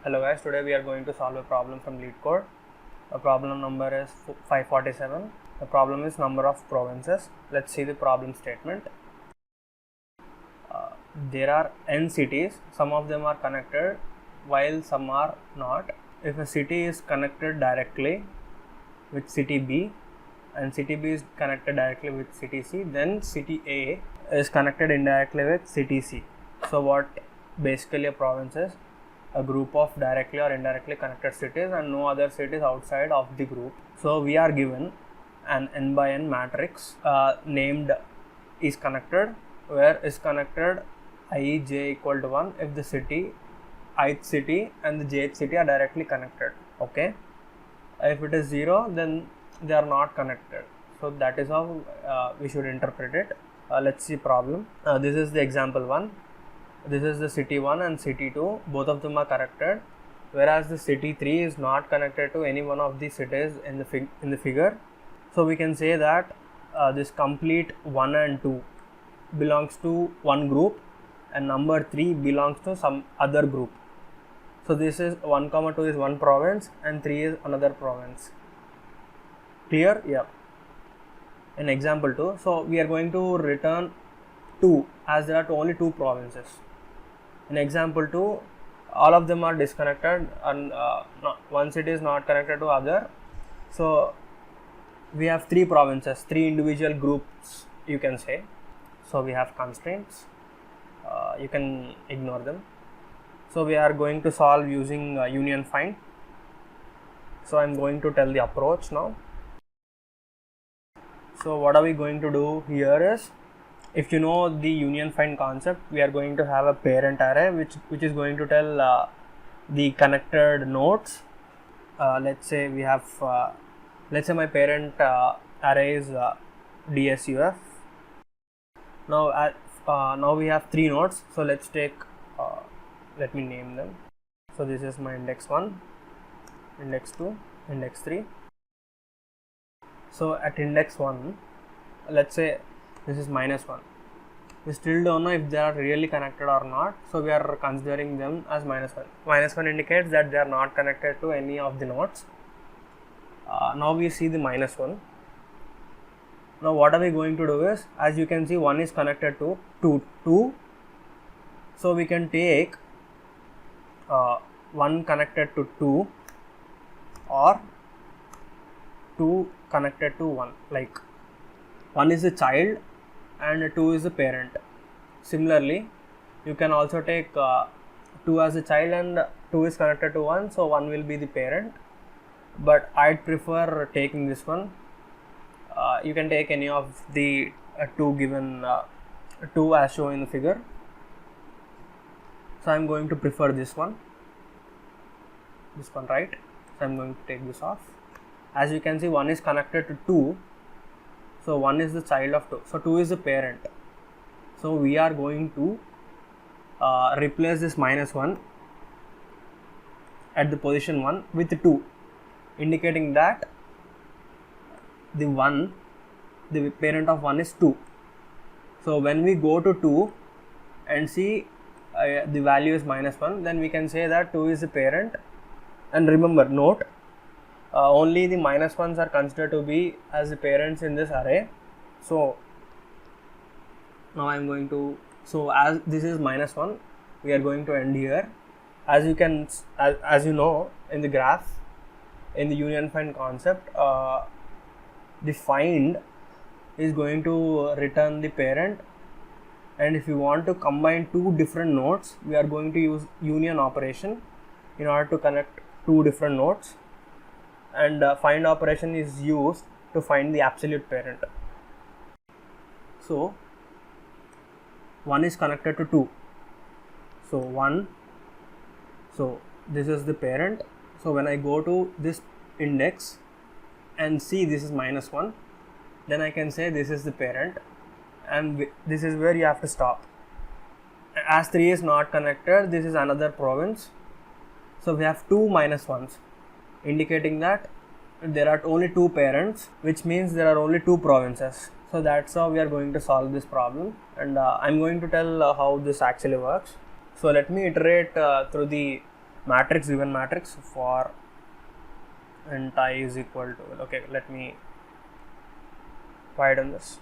Hello guys, today we are going to solve a problem from LeetCode. The problem number is 547. The problem is number of provinces. Let's see the problem statement. There are n cities, some of them are connected while some are not. If a city is connected directly with city B and city B is connected directly with city C, then city A is connected indirectly with city C. So what basically a province is? A group of directly or indirectly connected cities and no other cities outside of the group. So we are given an n by n matrix named is connected, where is connected I j equal to 1 if the city, ith city and the jth city are directly connected. Okay, if it is 0, then they are not connected. So that is how we should interpret it. Let's see problem. This is the example 1. This is the city 1 and city 2, both of them are connected, whereas the city 3 is not connected to any one of the cities in the figure. So we can say that this complete 1 and 2 belongs to one group and number 3 belongs to some other group. So this is 1, 2 is one province and 3 is another province. Clear? Yeah. In example 2, so we are going to return 2 as there are only 2 provinces. In example 2, all of them are disconnected and one city is not connected to other. So we have 3 provinces, 3 individual groups you can say. So we have constraints, you can ignore them. So we are going to solve using union find. So I am going to tell the approach now. So what are we going to do here is, if you know the union find concept, we are going to have a parent array which is going to tell the connected nodes. Let's say we have let's say my parent array is DSUF. Now we have 3 nodes, so let's take let me name them. So this is my index 1, index 2, index 3. So at index 1, let's say this is -1. We still don't know if they are really connected or not, so we are considering them as -1. -1 indicates that they are not connected to any of the nodes. Now we see the -1. Now what are we going to do is, as you can see, 1 is connected to 2, so we can take 1 connected to 2 or 2 connected to 1, like 1 is the child and 2 is the parent. Similarly, you can also take 2 as a child and 2 is connected to 1, so 1 will be the parent, but I'd prefer taking this one. You can take any of the 2 given 2 as shown in the figure. So I'm going to prefer this one, right? So I'm going to take this off. As you can see, 1 is connected to 2, so 1 is the child of 2, so 2 is the parent. So we are going to replace this -1 at the position 1 with 2, indicating that the parent of 1 is 2. So when we go to 2 and see the value is -1, then we can say that 2 is the parent. And remember, note, only the -1s are considered to be as the parents in this array. So now I am going to, so as this is -1, we are going to end here. As you can, as you know, in the graph, in the union find concept, the find is going to return the parent, and if you want to combine 2 different nodes, we are going to use union operation in order to connect 2 different nodes, and find operation is used to find the absolute parent. So 1 is connected to 2, so 1, so this is the parent. So when I go to this index and see this is -1, then I can say this is the parent, and this is where you have to stop. As 3 is not connected, this is another province, so we have 2 -1s, indicating that there are only 2 parents, which means there are only 2 provinces. So that's how we are going to solve this problem, and I'm going to tell how this actually works. So let me iterate through the matrix, given matrix for int I is equal to, okay, let me widen this,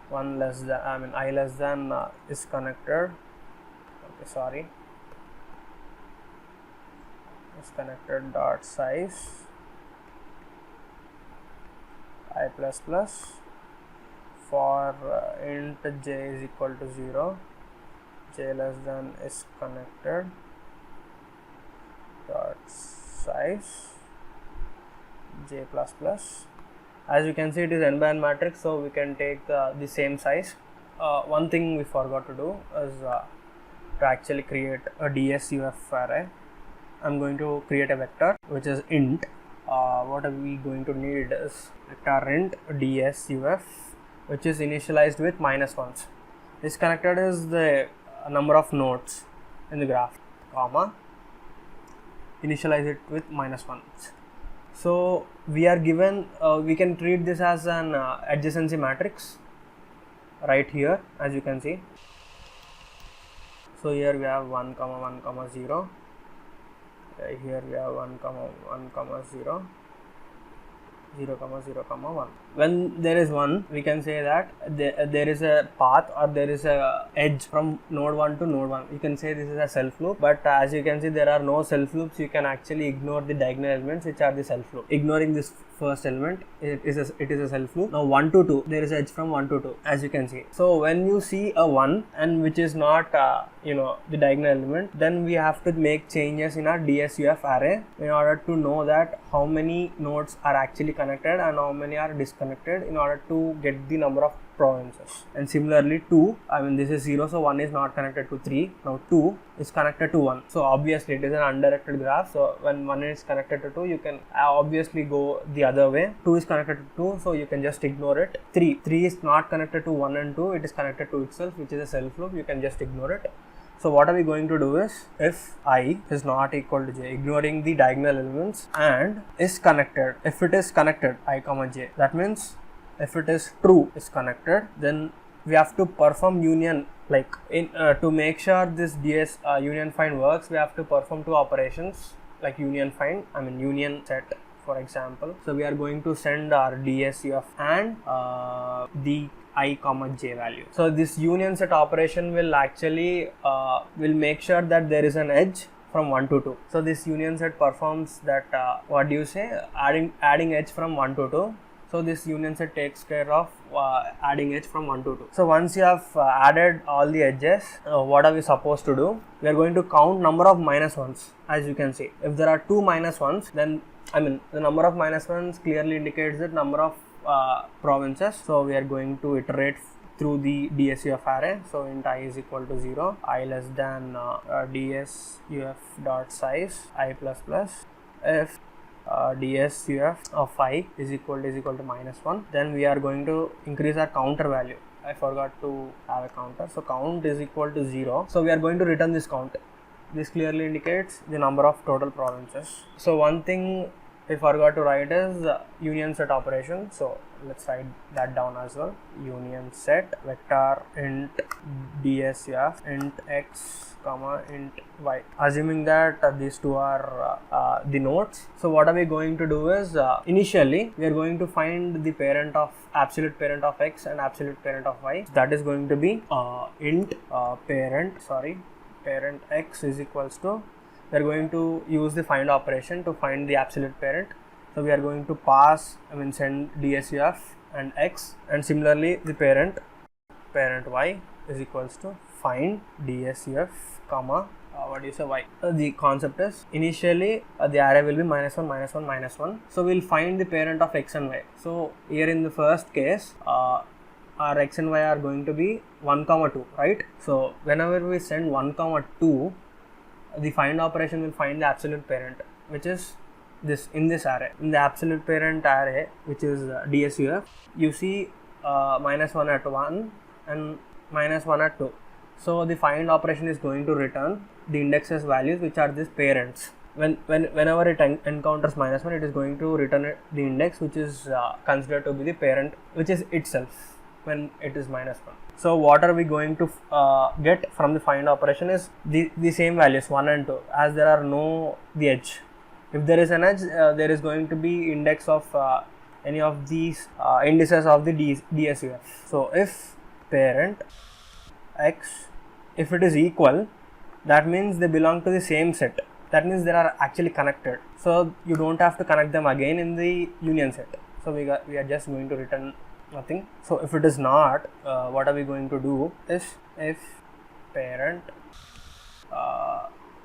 1 less than, I less than is connected, okay, sorry, is connected dot size I plus plus for int j is equal to 0, j less than is connected dot size j plus plus. As you can see, it is n by n matrix, so we can take the same size. One thing we forgot to do is to actually create a DSUF array. I'm going to create a vector which is int. What are we going to need is vector int DSUF, which is initialized with -1s. This connected is the number of nodes in the graph, comma, initialize it with -1s. So we are given, we can treat this as an adjacency matrix right here, as you can see. So here we have 1 comma 1 comma 0, here we have 1 comma 1 comma 0, 0 comma 0 comma 1. When there is 1, we can say that there is a path or there is a edge from node 1 to node 1. You can say this is a self loop, but as you can see, there are no self loops. You can actually ignore the diagonal elements which are the self loop. Ignoring this first element, it is a self loop. Now 1 to 2, there is edge from 1 to 2, as you can see. So when you see a 1 and which is not the diagonal element, then we have to make changes in our DSUF array in order to know that how many nodes are actually connected and how many are disconnected, in order to get the number of provinces. And similarly 2, this is 0, so 1 is not connected to 3. Now 2 is connected to 1, so obviously it is an undirected graph. So when 1 is connected to 2, you can obviously go the other way. 2 is connected to 2, so you can just ignore it. 3 is not connected to 1 and 2, it is connected to itself, which is a self loop. You can just ignore it. So what are we going to do is, if I is not equal to j, ignoring the diagonal elements, and is connected, if it is connected I comma j, that means if it is true is connected, then we have to perform union. Like to make sure this DS union find works, we have to perform two operations like union find, union set, for example. So we are going to send our DSUF and the I comma j value. So this union set operation will actually will make sure that there is an edge from 1 to 2. So this union set performs that adding edge from 1 to 2. So this union set takes care of adding edge from 1 to 2. So once you have added all the edges, what are we supposed to do? We are going to count number of -1s. As you can see, if there are 2 -1s, then the number of -1s clearly indicates the number of provinces. So we are going to iterate through the DSUF array. So int I is equal to 0, I less than DSUF dot size I plus plus. If DSUF of I is equal to -1, then we are going to increase our counter value. I forgot to have a counter, so count is equal to 0. So we are going to return this count. This clearly indicates the number of total provinces. So one thing I forgot to write is union set operation. So let's write that down as well. Union set vector int DSUF int x comma int y, assuming that these two are the nodes. So what are we going to do is, initially we are going to find the parent of absolute parent of x and absolute parent of y. That is going to be int parent x is equals to, we are going to use the find operation to find the absolute parent. So we are going to pass, send DSUF and x, and similarly the parent y is equals to find DSUF comma y. The concept is, initially the array will be -1 -1 -1. So we'll find the parent of x and y. So here in the first case, our x and y are going to be 1 comma 2, right? So whenever we send 1 comma 2, the find operation will find the absolute parent, which is this in this array. In the absolute parent array, which is DSUF, you see -1 at 1 and -1 at 2. So the find operation is going to return the indexes values, which are these parents. Whenever it encounters -1, it is going to return the index which is considered to be the parent, which is itself. when it is minus 1. So what are we going to get from the find operation is the same values 1 and 2, as there are no the edge. If there is an edge, there is going to be index of any of these indices of the DSUF. So if parent x, if it is equal, that means they belong to the same set. That means they are actually connected. So you don't have to connect them again in the union set. So we are just going to return nothing. So if it is not, what are we going to do is if parent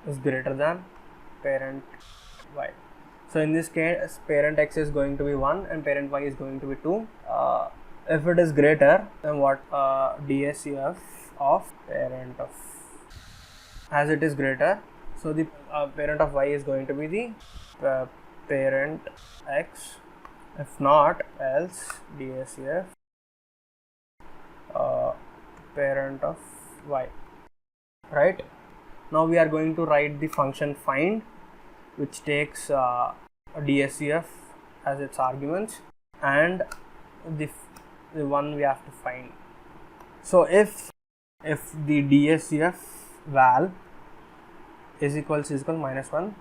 is greater than parent y. So in this case, parent x is going to be 1 and parent y is going to be 2. If it is greater, then what DSUF of parent of, as it is greater, so the parent of y is going to be the parent x. If not, else DSUF parent of y. Right? Now we are going to write the function find, which takes DSUF as its arguments and the one we have to find. So if the DSUF val is equal minus 1,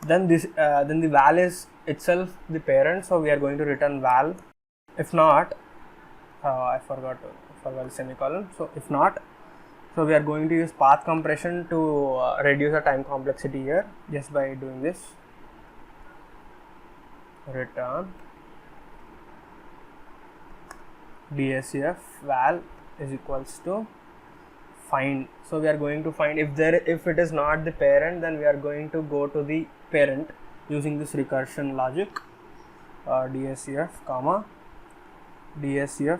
then then the val is itself the parent, so we are going to return val. If not, I forgot the semicolon. So if not, so we are going to use path compression to reduce the time complexity here, just by doing this. Return DSUF val is equals to find. So we are going to find if it is not the parent, then we are going to go to the parent using this recursion logic. DSUF comma DSUF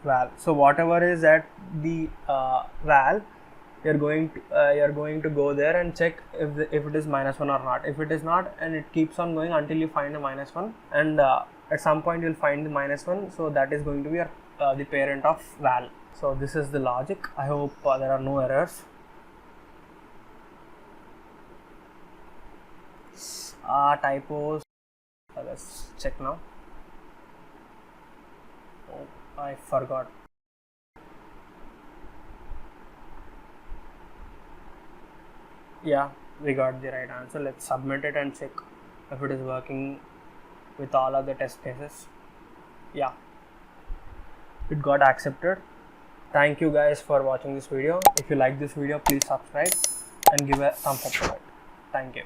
val. So whatever is at the val, you are going to go there and check if it is minus 1 or not. If it is not, and it keeps on going until you find a minus 1, and at some point you will find the minus 1, so that is going to be the parent of val. So this is the logic. I hope there are no errors. Typos, let's check now. Oh, I forgot. Yeah, we got the right answer. Let's submit it and check if it is working with all of the test cases. Yeah, it got accepted. Thank you guys for watching this video. If you like this video, please subscribe and give a thumbs up to it. Thank you.